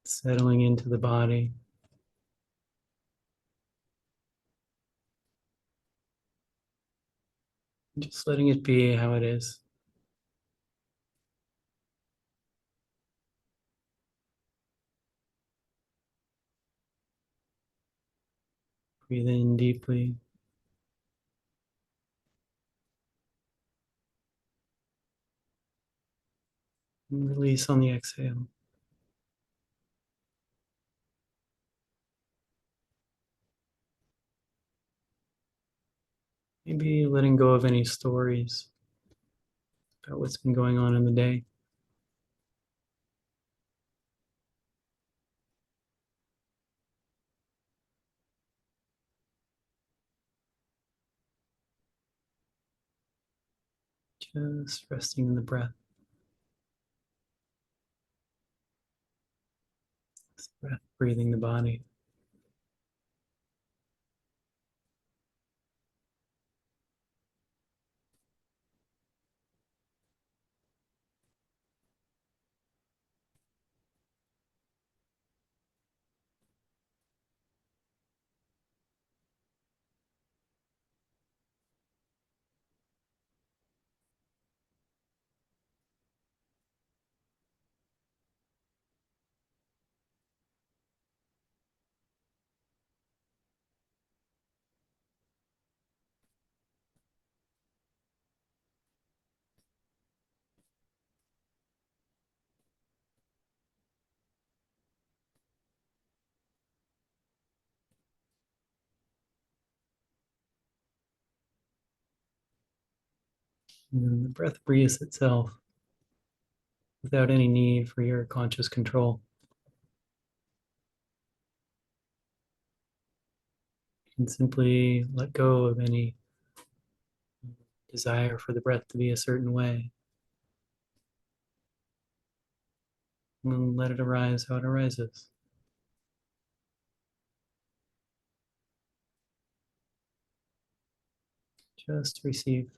settling into the body. Just letting it be how it is. Breathe in deeply. And release on the exhale. Maybe letting go of any stories about what's been going on in the day. Just resting in the breath. This breath breathing the body. And the breath breathes itself without any need for your conscious control. And simply let go of any desire for the breath to be a certain way. And let it arise how it arises. Just receive.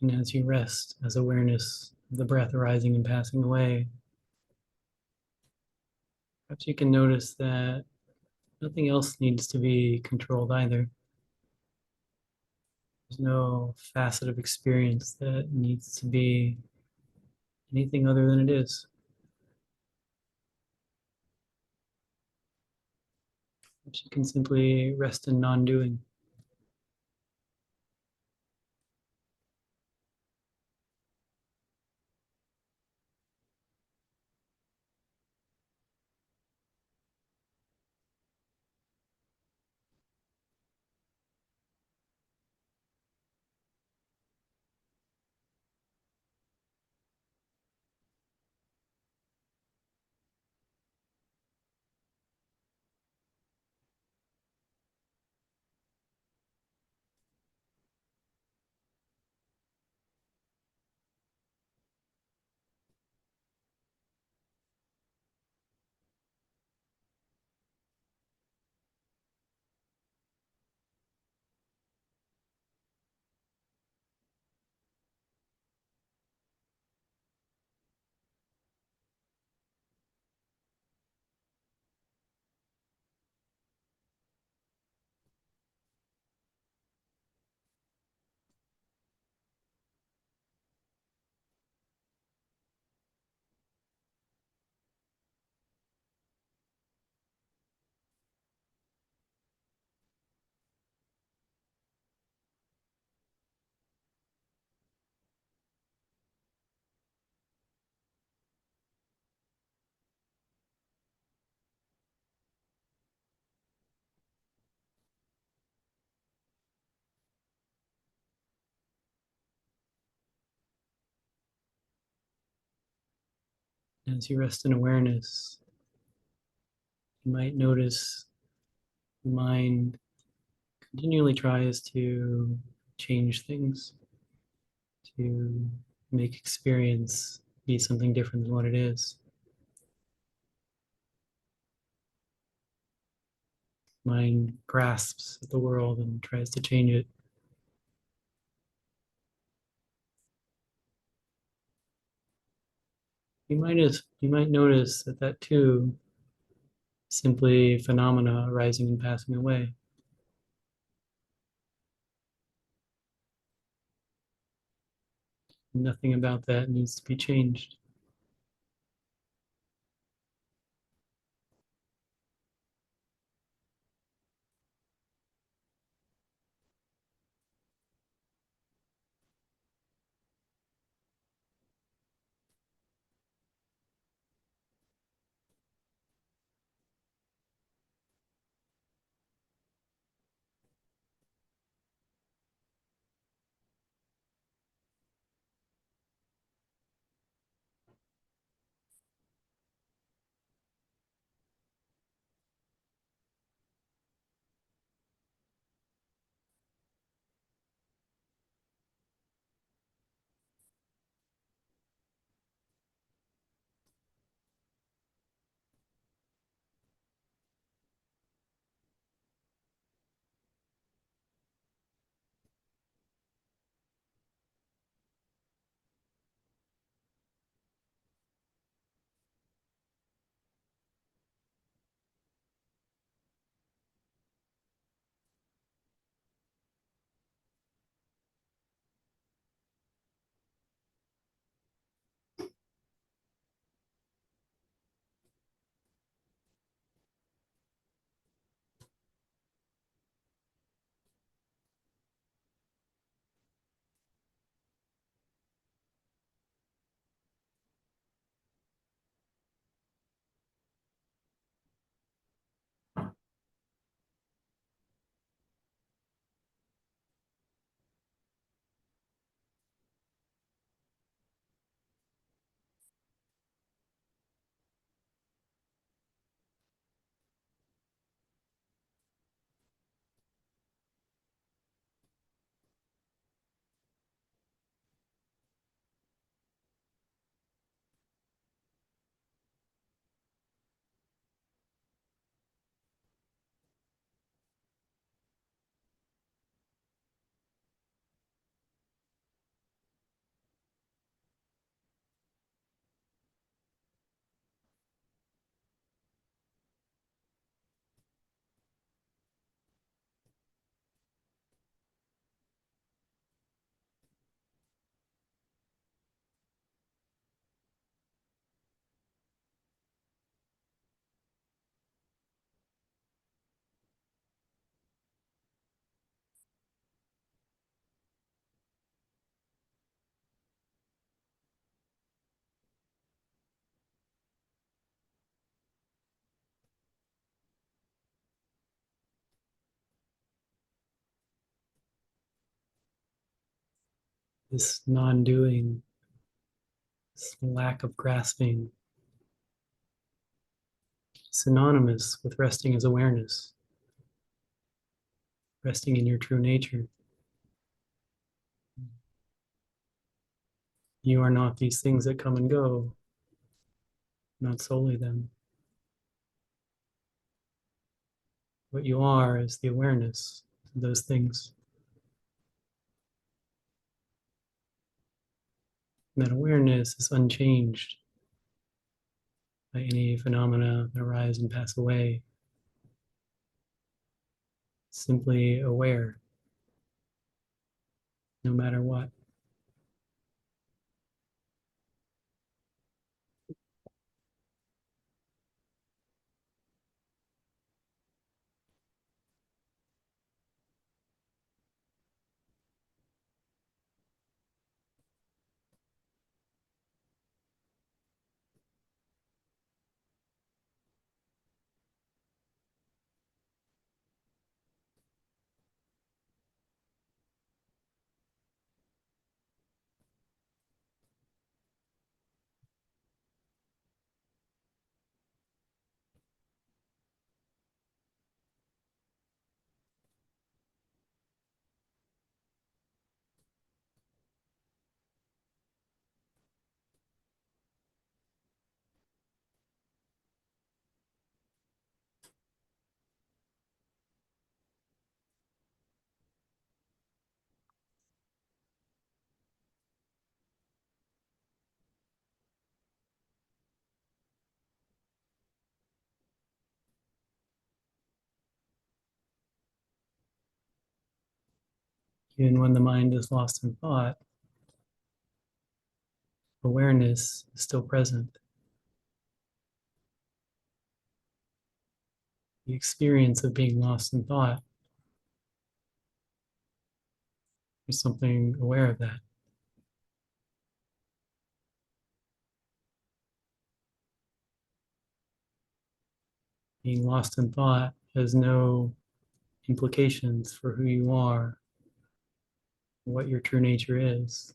And as you rest, as awareness of the breath arising and passing away Perhaps you can notice that nothing else needs to be controlled either. There's no facet of experience that needs to be anything other than it is. Perhaps you can simply rest in non-doing. As you rest in awareness, you might notice the mind continually tries to change things, to make experience be something different than what it is. Mind grasps at the world and tries to change it. You might notice that that too is simply phenomena arising and passing away. Nothing about that needs to be changed. this non doing, this lack of grasping, synonymous with resting as awareness, resting in your true nature. You are not these things that come and go, not solely them. What you are is the awareness of those things. And that awareness is unchanged by any phenomena that arise and pass away. Simply aware, no matter what. Even when the mind is lost in thought, awareness is still present. The experience of being lost in thought is something aware of that. Being lost in thought has no implications for who you are, what your true nature is.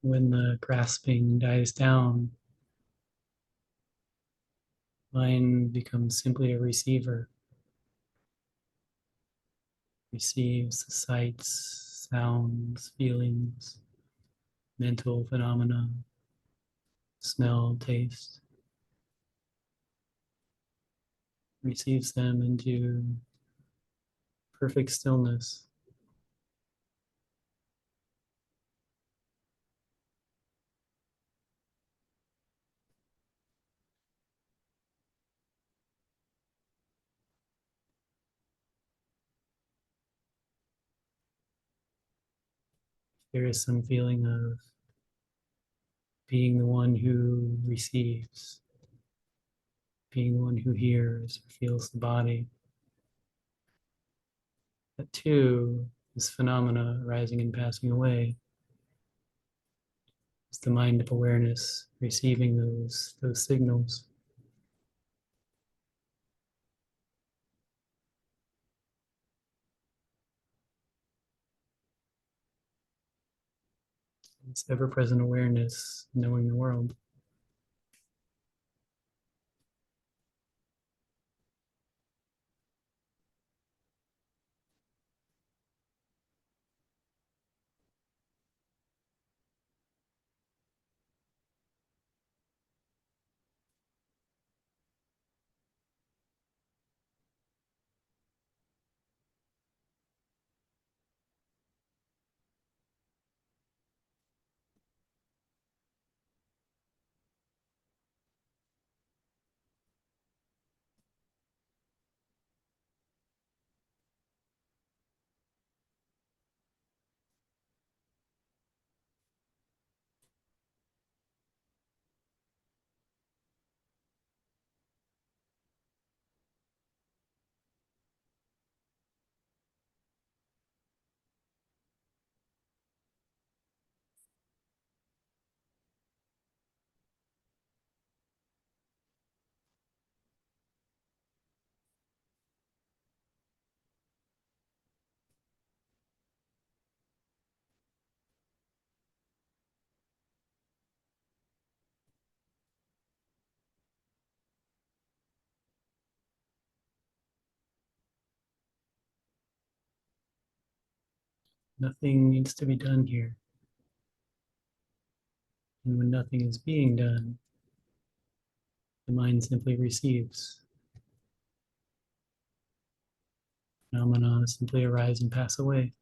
When the grasping dies down, mind becomes simply a receiver, receives the sights, sounds, feelings, mental phenomena, smell, taste, receives them into perfect stillness. There is some feeling of being the one who receives, being the one who hears or feels the body. That too, this phenomena arising and passing away, is the mind of awareness receiving those signals. It's ever-present awareness knowing the world. Nothing needs to be done here. And when nothing is being done, the mind simply receives. Phenomena simply arise and pass away.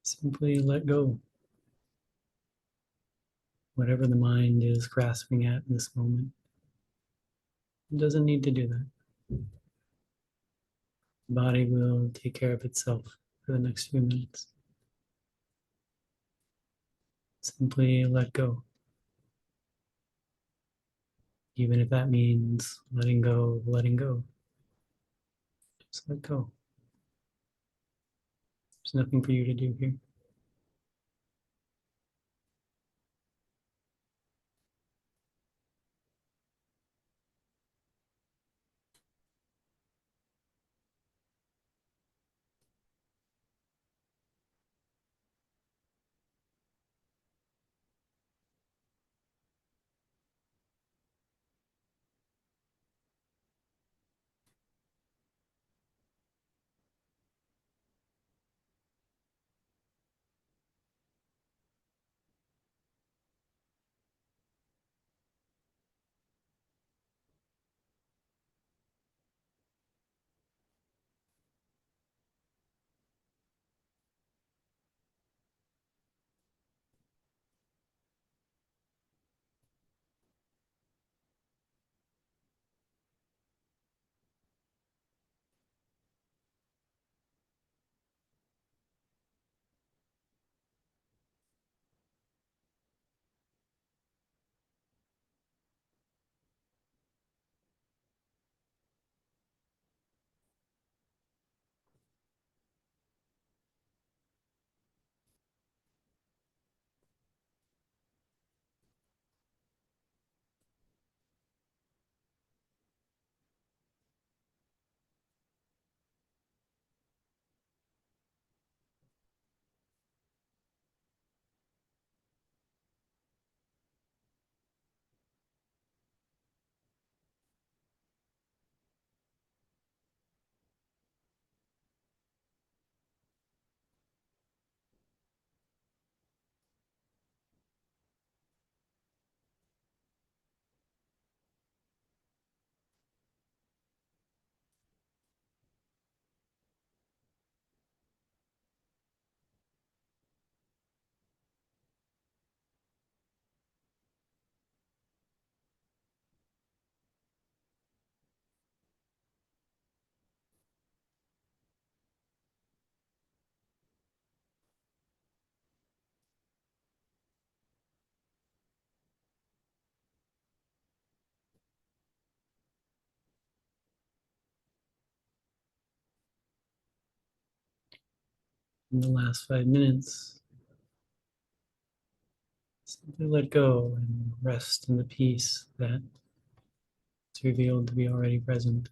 Simply let go. Whatever the mind is grasping at in this moment, it doesn't need to do that. The body will take care of itself for the next few minutes. Simply let go. Even if that means letting go, letting go. Just let go. There's nothing for you to do here. In the last 5 minutes, simply let go and rest in the peace that is revealed to be already present.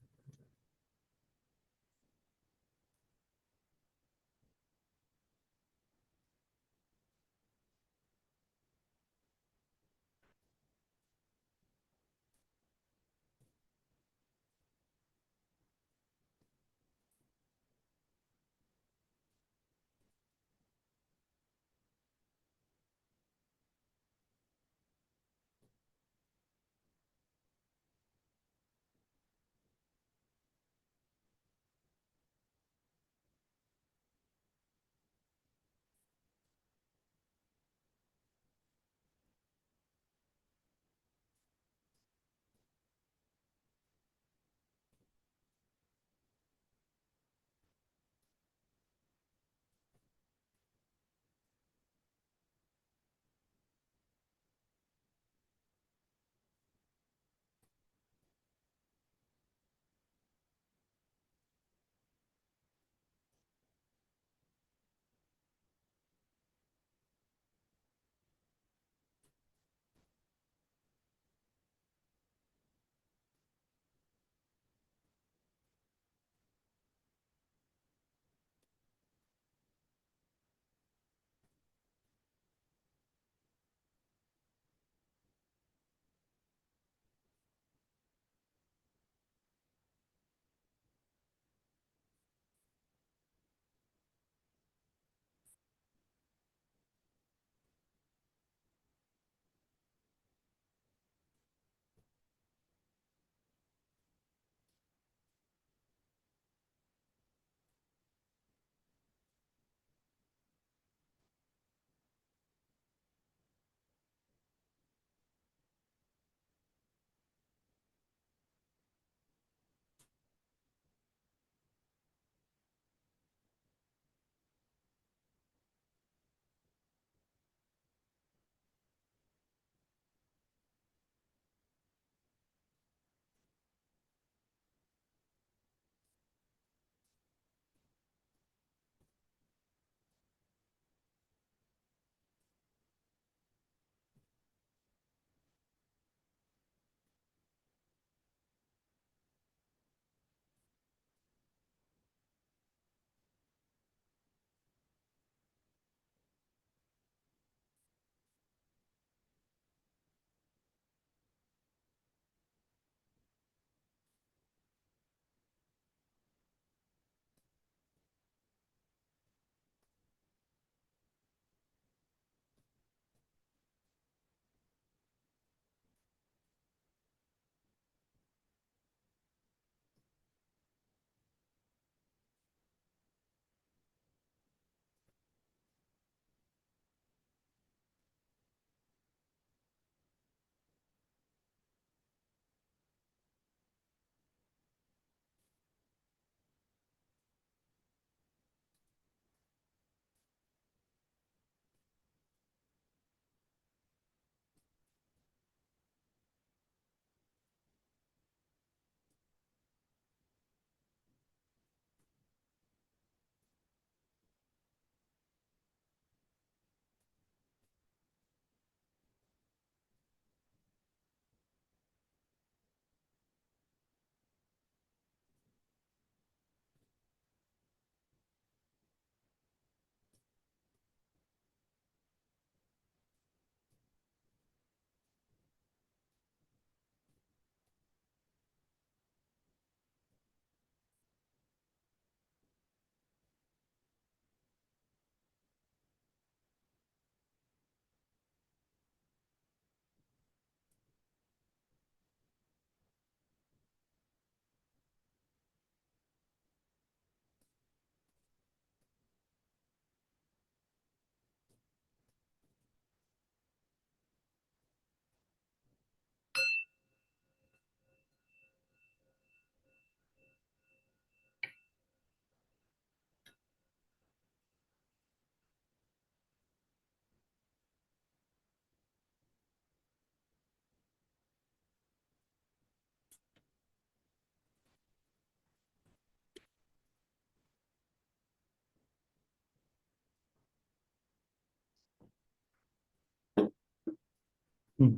Hmm.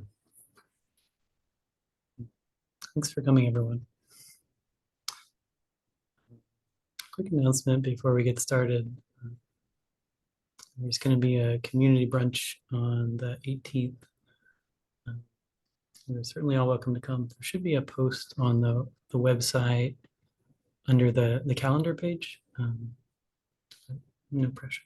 Thanks for coming, everyone. Quick announcement before we get started. There's going to be a community brunch on the 18th. You're certainly all welcome to come. There should be a post on the website under the calendar page. No pressure.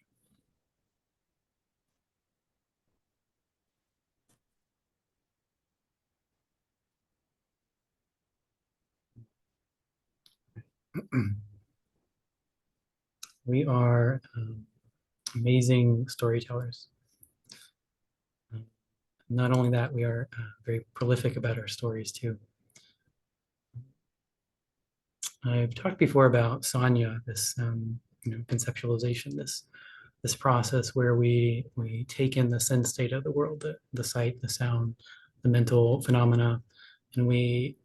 We are amazing storytellers. Not only that, we are very prolific about our stories too. I've talked before about Sanya, this conceptualization, this process where we take in the sense data of the world, the sight, the sound, the mental phenomena, and we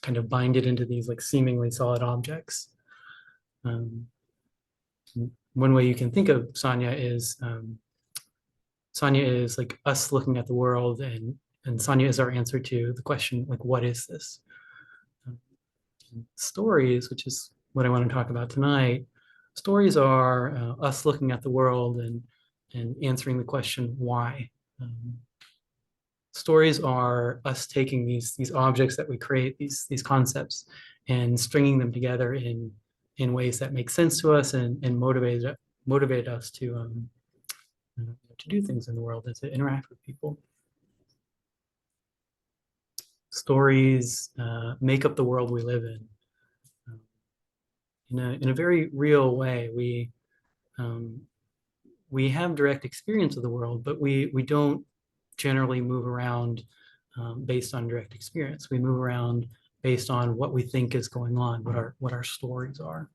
kind of bind it into these like seemingly solid objects. One way you can think of Sanya is like us looking at the world, and Sanya is our answer to the question like, what is this? Stories, which is what I want to talk about tonight. Stories are us looking at the world and answering the question why. Stories are us taking these objects that we create, these concepts, and stringing them together in ways that make sense to us and motivate us to do things in the world and to interact with people. Stories make up the world we live in. In a very real way, we have direct experience of the world, but we don't generally move around based on direct experience. We move around based on what we think is going on, what our stories are.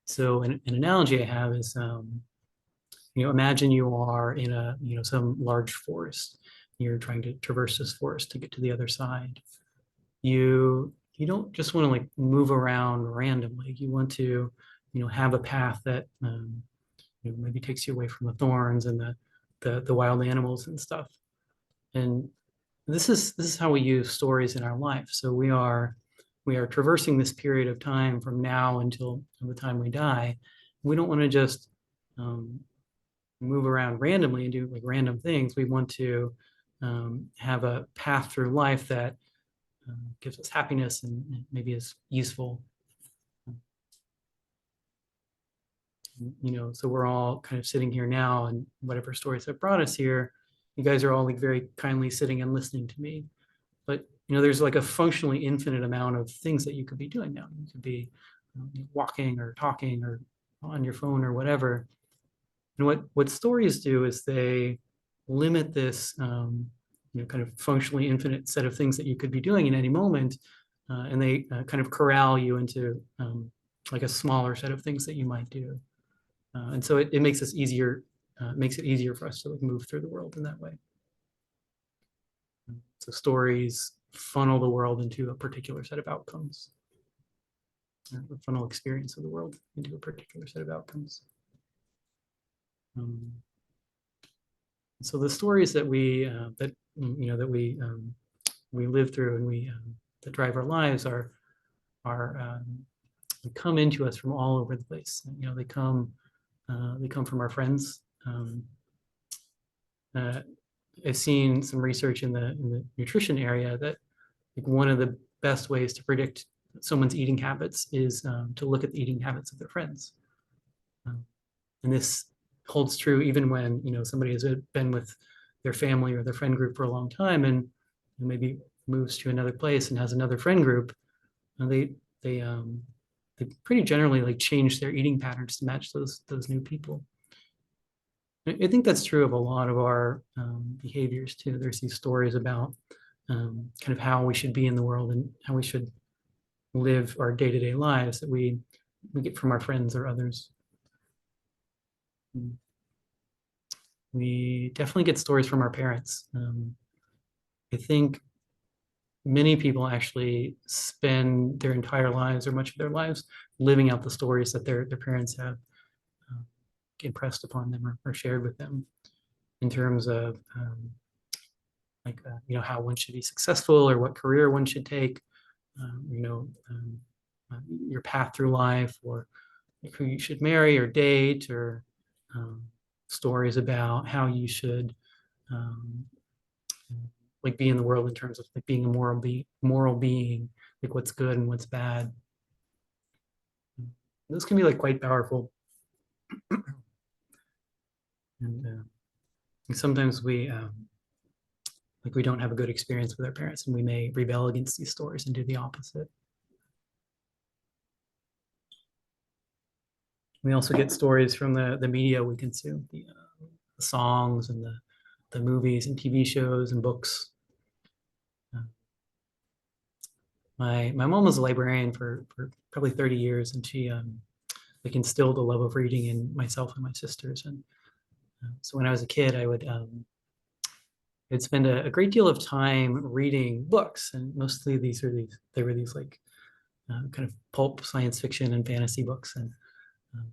So an analogy I have is, imagine you are in some large forest. You're trying to traverse this forest to get to the other side. You don't just want to like move around randomly. You want to have a path that maybe takes you away from the thorns and the wild animals and stuff. And this is how we use stories in our life. So we are traversing this period of time from now until the time we die. We don't want to just move around randomly and do like random things. We want to have a path through life that gives us happiness and maybe is useful. So we're all kind of sitting here now, and whatever stories have brought us here, you guys are all like very kindly sitting and listening to me. But there's like a functionally infinite amount of things that you could be doing now. You could be walking or talking or on your phone or whatever. And what stories do is they limit this kind of functionally infinite set of things that you could be doing in any moment, and they kind of corral you into like a smaller set of things that you might do. And so it makes us easier, makes it easier for us to like move through the world in that way. So stories funnel the world into a particular set of outcomes, or funnel experience of the world into a particular set of outcomes. So the stories that we live through and that drive our lives are come into us from all over the place. They come from our friends. I've seen some research in the nutrition area that like one of the best ways to predict someone's eating habits is to look at the eating habits of their friends. And this holds true even when somebody has been with their family or their friend group for a long time and maybe moves to another place and has another friend group. They pretty generally like change their eating patterns to match those new people. I think that's true of a lot of our behaviors too. There's these stories about kind of how we should be in the world and how we should live our day-to-day lives that we get from our friends or others. We definitely get stories from our parents. I think many people actually spend their entire lives or much of their lives living out the stories that their parents have impressed upon them or shared with them. in terms of like how one should be successful or what career one should take, your path through life, or like who you should marry or date, or um, stories about how you should um, like be in the world in terms of like being a moral being, like what's good and what's bad. Those can be like quite powerful, and sometimes we don't have a good experience with our parents, and we may rebel against these stories and do the opposite. We also get stories from the media we consume, the songs and the movies and TV shows and books. Uh, my mom was a librarian for probably 30 years, and she like instilled a love of reading in myself and my sisters. And so when I was a kid, I'd spend a great deal of time reading books, and mostly they were these like kind of pulp science fiction and fantasy books, and um,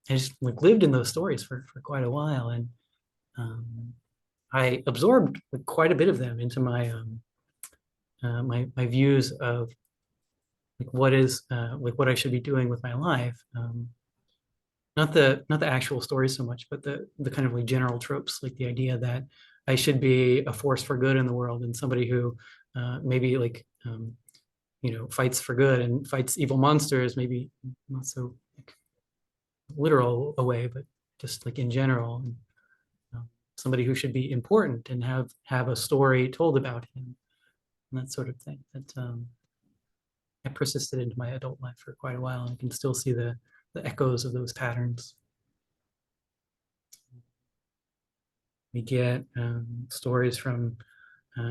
I just like lived in those stories for quite a while, and um, I absorbed like, quite a bit of them into my views of like what I should be doing with my life. Not the actual stories so much, but the kind of like general tropes, like the idea that I should be a force for good in the world, and somebody who maybe like fights for good and fights evil monsters, maybe not so like, literal a way, but just like in general. And, somebody who should be important and have a story told about him, and that sort of thing. That I persisted into my adult life for quite a while, and I can still see the echoes of those patterns. We get stories from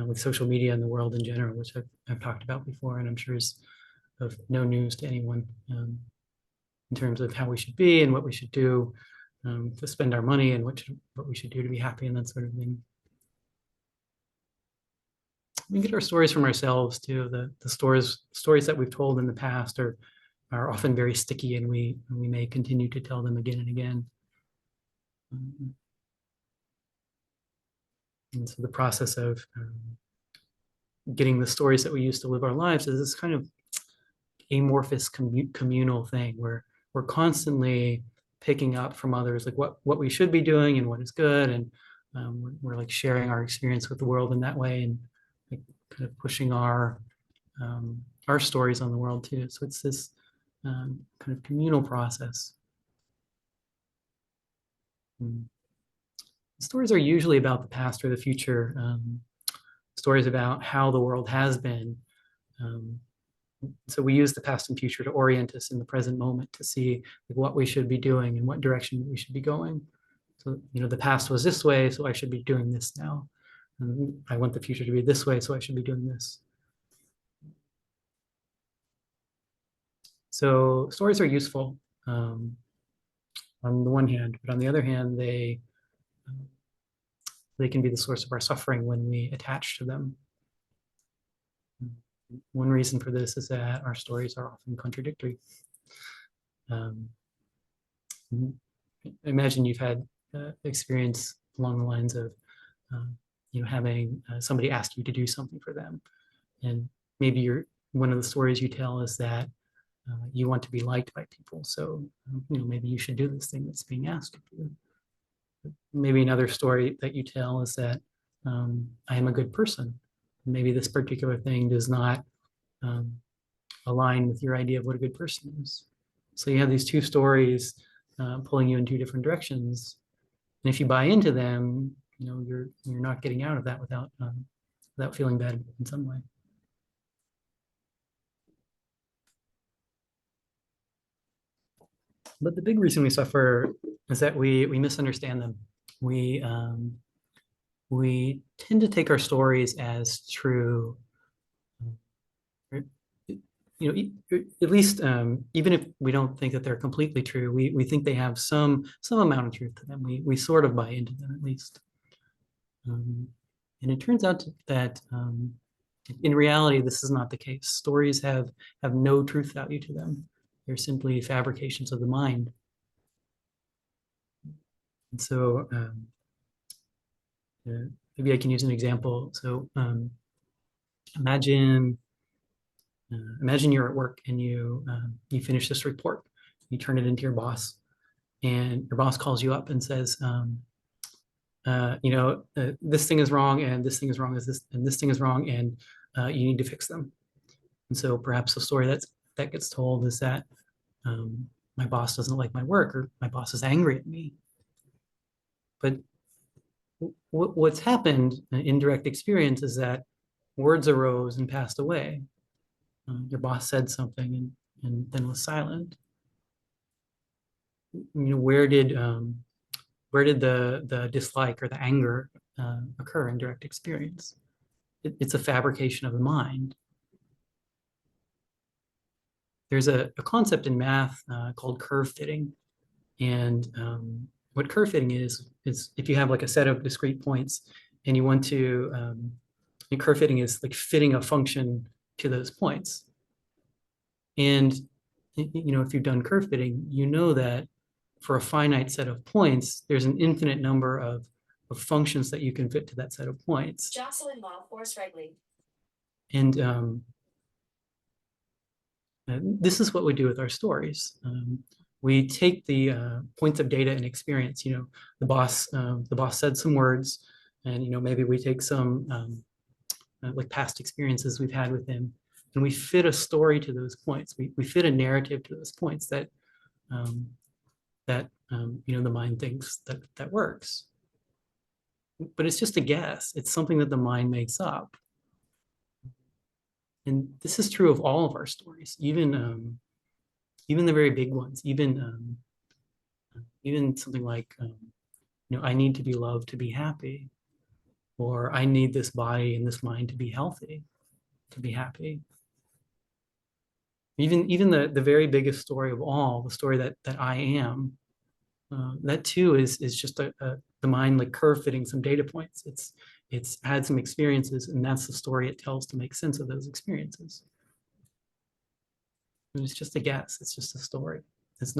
with social media and the world in general, which I've talked about before, and I'm sure is of no news to anyone, in terms of how we should be and what we should do to spend our money, and what we should do to be happy, and that sort of thing. We get our stories from ourselves too. The stories that we've told in the past are often very sticky, and we may continue to tell them again and again. And so the process of getting the stories that we use to live our lives is this kind of amorphous communal thing where we're constantly picking up from others like what we should be doing and what is good, and we're like sharing our experience with the world in that way, and like kind of pushing our stories on the world too. So it's this kind of communal process. Stories are usually about the past or the future, stories about how the world has been. Um, so we use the past and future to orient us in the present moment to see like, what we should be doing and what direction we should be going. So, the past was this way, so I should be doing this now. And I want the future to be this way, so I should be doing this. So stories are useful on the one hand, but on the other hand, they can be the source of our suffering when we attach to them. One reason for this is that our stories are often contradictory. Um, imagine you've had experience along the lines of, having somebody ask you to do something for them, and maybe one of the stories you tell is that you want to be liked by people, so maybe you should do this thing that's being asked of you. Maybe another story that you tell is that I am a good person. Maybe this particular thing does not align with your idea of what a good person is. So you have these two stories pulling you in two different directions, and if you buy into them, you're not getting out of that without feeling bad in some way. But the big reason we suffer is that we misunderstand them. We tend to take our stories as true. At least even if we don't think that they're completely true, we think they have some amount of truth to them. We sort of buy into them at least. And it turns out that in reality, this is not the case. Stories have no truth value to them. They're simply fabrications of the mind. And so maybe I can use an example. So imagine imagine you're at work and you finish this report, you turn it into your boss, and your boss calls you up and says, this thing is wrong, and this thing is wrong, and this thing is wrong, and you need to fix them. And so perhaps the story that gets told is that my boss doesn't like my work, or my boss is angry at me. But what's happened in direct experience is that words arose and passed away. Your boss said something and then was silent. Where did the dislike or the anger occur in direct experience? It's a fabrication of the mind. There's a concept in math called curve fitting, and what curve fitting is if you have like a set of discrete points and you want to and curve fitting is like fitting a function to those points. And if you've done curve fitting, you know that for a finite set of points, there's an infinite number of functions that you can fit to that set of points. Jocelyn Law, force rightly. And this is what we do with our stories. We take the points of data and experience. The boss said some words, and maybe we take some like past experiences we've had with him, and we fit a story to those points. We fit a narrative to those points that the mind thinks that works. But it's just a guess. It's something that the mind makes up. And this is true of all of our stories, even the very big ones, even something like I need to be loved to be happy, or I need this body and this mind to be healthy, to be happy. Even the very biggest story of all, the story that I am, that too is just the mind like curve fitting some data points. It's had some experiences, and that's the story it tells to make sense of those experiences. And it's just a guess. It's just a story. There's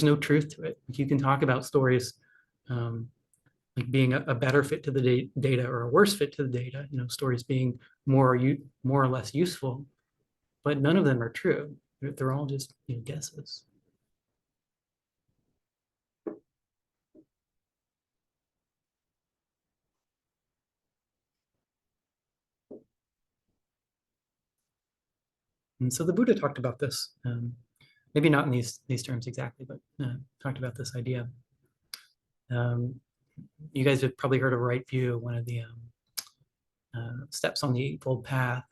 no truth to it. You can talk about stories like being a better fit to the data or a worse fit to the data, stories being more or less useful, but none of them are true. They're all just guesses. And so the Buddha talked about this, maybe not in these terms exactly, but talked about this idea. You guys have probably heard of right view, one of the steps on the Eightfold Path.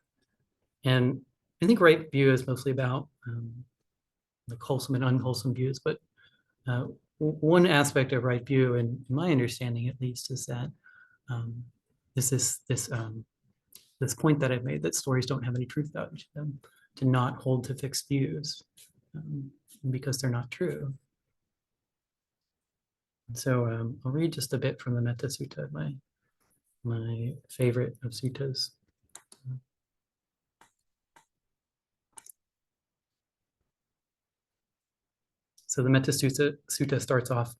And I think right view is mostly about like wholesome and unwholesome views. But one aspect of right view, in my understanding at least, is that is this point that I've made that stories don't have any truth value to them, to not hold to fixed views because they're not true. So I'll read just a bit from the Metta Sutta, my favorite of suttas. So the Metta Sutta starts off,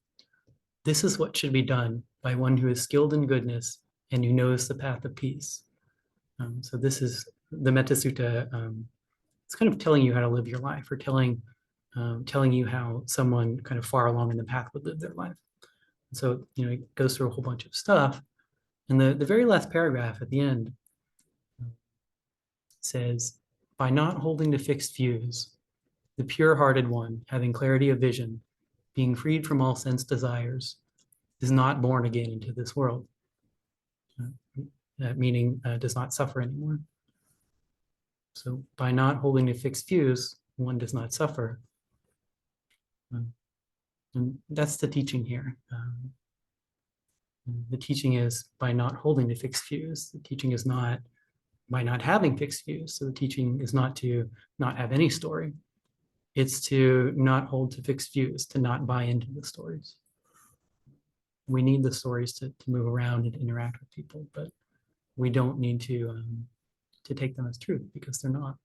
"This is what should be done by one who is skilled in goodness and who knows the path of peace." So this is the Metta Sutta. It's kind of telling you how to live your life, or telling you how someone kind of far along in the path would live their life. So it goes through a whole bunch of stuff. And the very last paragraph at the end says, "By not holding to fixed views, the pure-hearted one, having clarity of vision, being freed from all sense desires, is not born again into this world." Meaning does not suffer anymore. So by not holding to fixed views, one does not suffer. And that's the teaching here. The teaching is by not holding to fixed views. The teaching is not by not having fixed views. So the teaching is not to not have any story. It's to not hold to fixed views, to not buy into the stories. We need the stories to move around and interact with people, but we don't need to take them as truth, because they're not.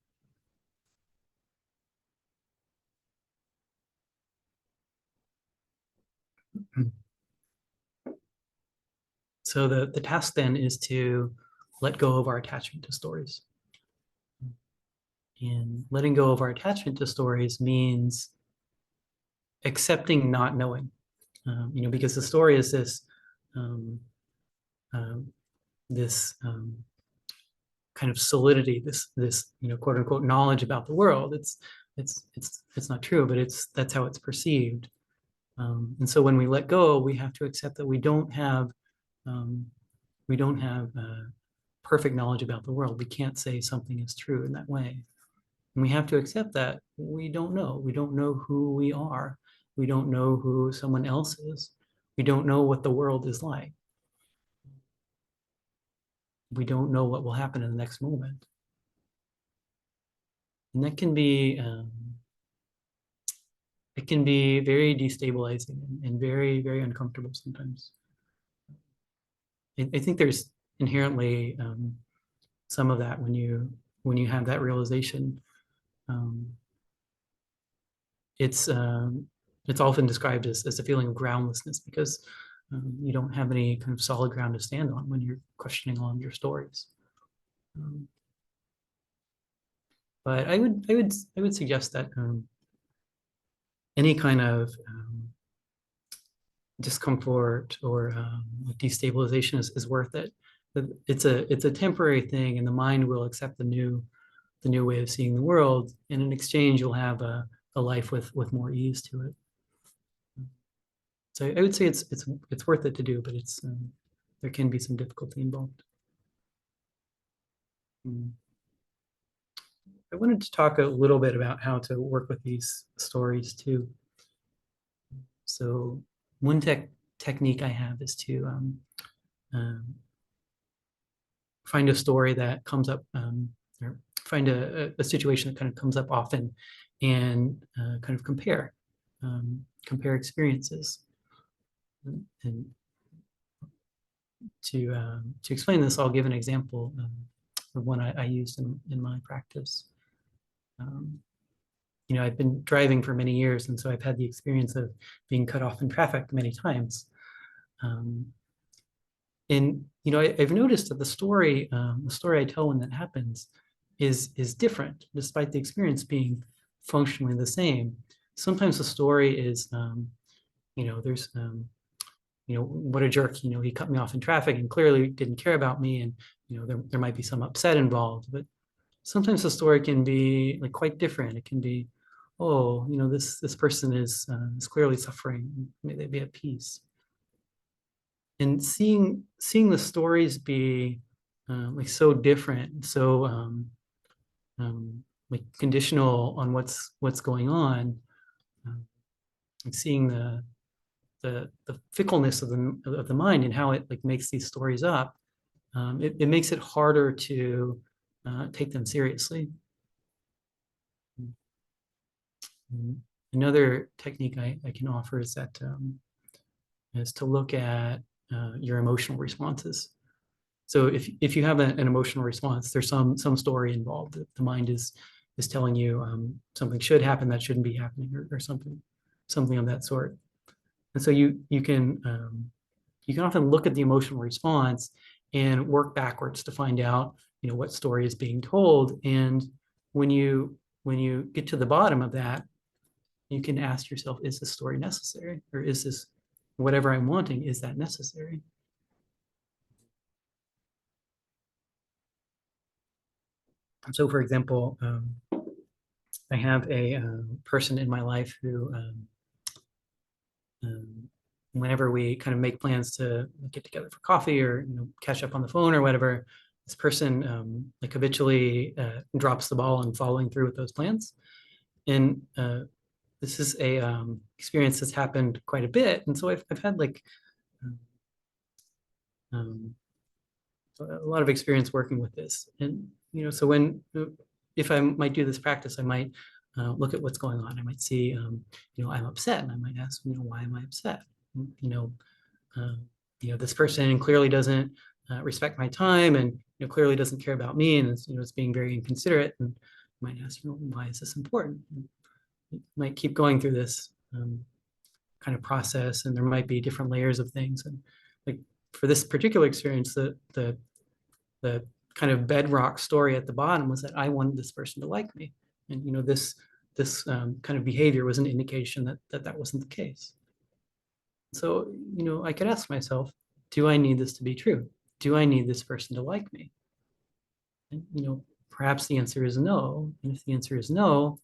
So the task then is to let go of our attachment to stories. And letting go of our attachment to stories means accepting not knowing, because the story is um, um, this kind of solidity, this quote unquote knowledge about the world. It's not true, but that's how it's perceived. And so when we let go, we have to accept that um, we don't have perfect knowledge about the world. We can't say something is true in that way. And we have to accept that we don't know. We don't know who we are. We don't know who someone else is. We don't know what the world is like. We don't know what will happen in the next moment. And that can be it can be very destabilizing and very, very uncomfortable sometimes. I think there's inherently some of that when you have that realization. Um, it's it's often described as a feeling of groundlessness because you don't have any kind of solid ground to stand on when you're questioning all of your stories. Um, but I would suggest that any kind of discomfort or destabilization is worth it. It's a temporary thing, and the mind will accept the new way of seeing the world. And in exchange, you'll have a life with more ease to it. So I would say it's worth it to do, but it's there can be some difficulty involved. Mm. I wanted to talk a little bit about how to work with these stories too. So one technique I have is to um, find a story that comes up, or find a situation that kind of comes up often, and kind of compare experiences. And to explain this, I'll give an example of one I used in my practice. Um, I've been driving for many years, and so I've had the experience of being cut off in traffic many times. Um, and I've noticed that the story I tell when that happens is different, despite the experience being functionally the same. Sometimes the story is, there's what a jerk, he cut me off in traffic and clearly didn't care about me, and there might be some upset involved. But sometimes the story can be like quite different. It can be, oh, this person is clearly suffering. May they be at peace. And seeing the stories be like so different, so like conditional on what's going on, and seeing the fickleness of the mind and how it like makes these stories up, it makes it harder to take them seriously. Another technique I can offer is to look at your emotional responses. So if you have an emotional response, there's some story involved. The mind is telling you something should happen that shouldn't be happening, or something of that sort. And so you can often look at the emotional response and work backwards to find out what story is being told. And when you get to the bottom of that, you can ask yourself, is this story necessary, or is this whatever I'm wanting, is that necessary? So, for example, I have a person in my life who, whenever we kind of make plans to get together for coffee or catch up on the phone or whatever, this person like habitually drops the ball on following through with those plans. And this is a experience that's happened quite a bit, and so I've had like um, a lot of experience working with this. And so if I might do this practice, I might look at what's going on. I might see I'm upset, and I might ask why am I upset? you know uh, this person clearly doesn't respect my time, and clearly doesn't care about me, and it's being very inconsiderate. And I might ask, why is this important? And you might keep going through this kind of process, and there might be different layers of things. And like for this particular experience, the kind of bedrock story at the bottom was that I wanted this person to like me, and this kind of behavior was an indication that wasn't the case. So I could ask myself, do I need this to be true? Do I need this person to like me? And perhaps the answer is no. And if the answer is no,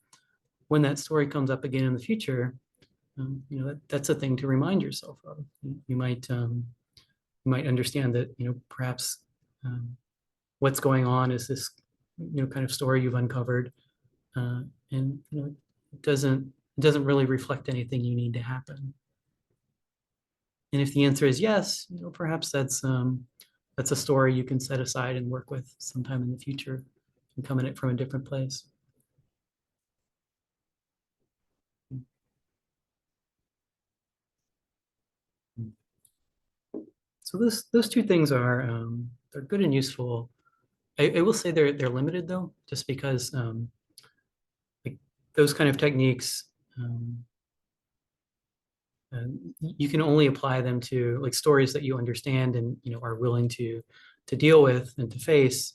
when that story comes up again in the future, that's a thing to remind yourself of. You might understand that perhaps what's going on is this kind of story you've uncovered, and it doesn't really reflect anything you need to happen. And if the answer is yes, perhaps that's a story you can set aside and work with sometime in the future and come at it from a different place. So those two things they're good and useful. I will say they're limited though, just because like those kind of techniques, you can only apply them to like stories that you understand and are willing to deal with and to face.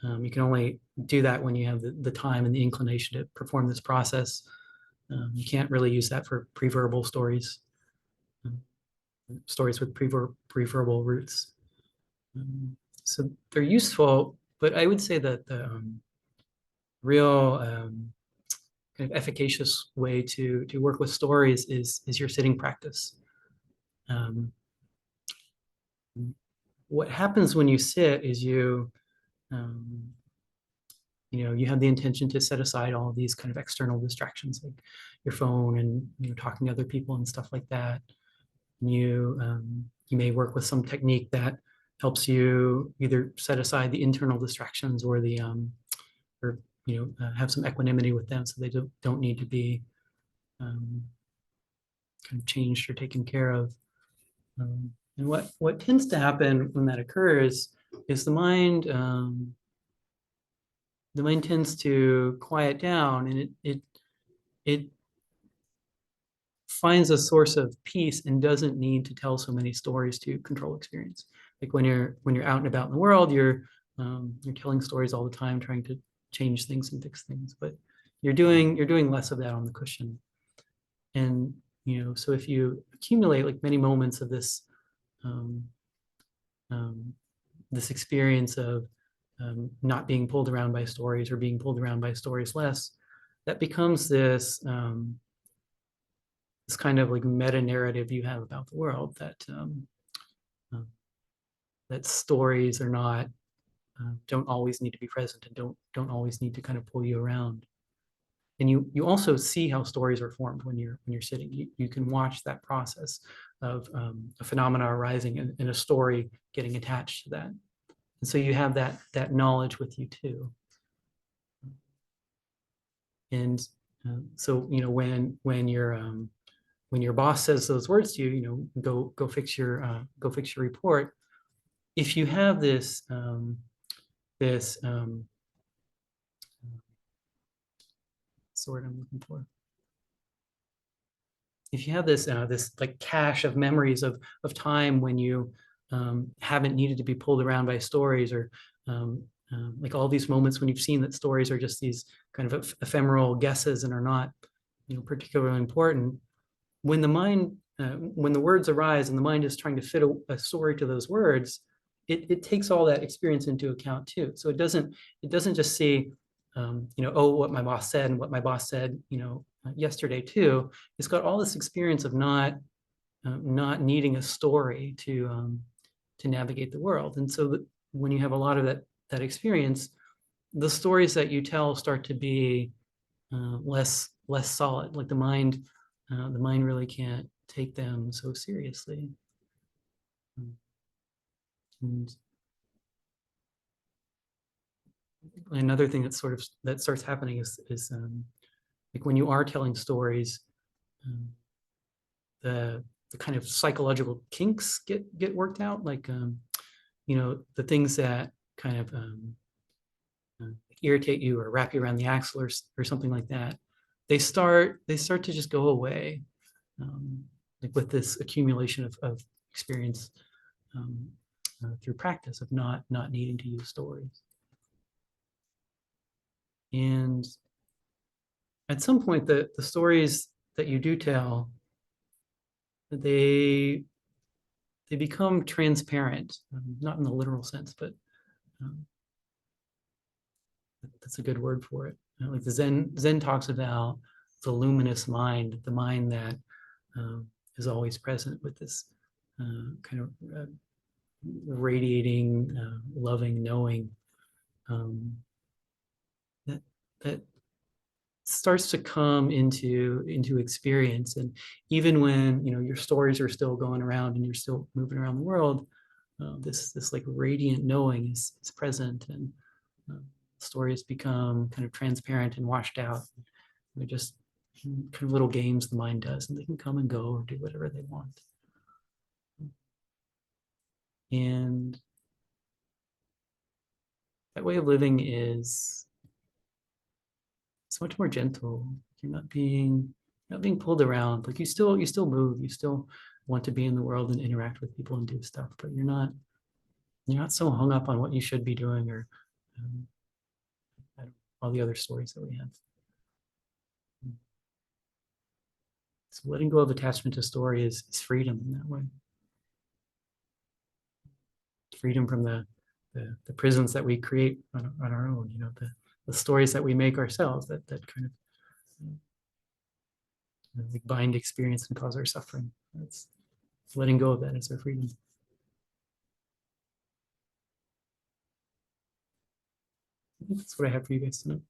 You can only do that when you have the time and the inclination to perform this process. You can't really use that for pre-verbal stories, stories with pre-verbal roots. So they're useful, but I would say that the real kind of efficacious way to work with stories is your sitting practice. What happens when you sit is you have the intention to set aside all of these kind of external distractions like your phone and talking to other people and stuff like that. You may work with some technique that helps you either set aside the internal distractions or have some equanimity with them, so they don't need to be kind of changed or taken care of. And what tends to happen when that occurs is the mind tends to quiet down, and it finds a source of peace and doesn't need to tell so many stories to control experience. Like when you're out and about in the world, you're telling stories all the time, trying to change things and fix things, but you're doing less of that on the cushion. And so if you accumulate like many moments of this this experience of not being pulled around by stories or being pulled around by stories less, that becomes this this kind of like meta narrative you have about the world, that stories are not don't always need to be present and don't always need to kind of pull you around. And you also see how stories are formed when you're sitting. You can watch that process of a phenomena arising and a story getting attached to that. And so you have that knowledge with you too. And so when your boss says those words to you, go fix your report. If you have this word I'm looking for. If you have this like cache of memories of time when you haven't needed to be pulled around by stories, or like all these moments when you've seen that stories are just these kind of ephemeral guesses and are not particularly important, when the mind when the words arise and the mind is trying to fit a story to those words, it takes all that experience into account too. So it doesn't just see oh, what my boss said and what my boss said yesterday too. It's got all this experience of not needing a story to navigate the world. And so when you have a lot of that experience, the stories that you tell start to be less solid. Like the mind really can't take them so seriously. And another thing that starts happening is like when you are telling stories, the kind of psychological kinks get worked out. Like the things that kind of irritate you or wrap you around the axle or something like that, they start to just go away, like with this accumulation of experience. through practice of not needing to use stories. And at some point, the stories that you do tell, they become transparent, not in the literal sense, but um, that's a good word for it. Like the Zen talks about the luminous mind, the mind that um, is always present with this kind of radiating, loving knowing um, that that starts to come into experience. And even when your stories are still going around and you're still moving around the world, this like radiant knowing is present, and uh, stories become kind of transparent and washed out. They're just kind of little games the mind does, and they can come and go or do whatever they want. And that way of living is so much more gentle. You're not being pulled around. Like you still move. You still want to be in the world and interact with people and do stuff, but you're not so hung up on what you should be doing, or um, all the other stories that we have. So letting go of attachment to story is freedom in that way. Freedom from the prisons that we create on our own. The stories that we make ourselves that kind of like bind experience and cause our suffering. It's letting go of that is our freedom. I think that's what I have for you guys tonight.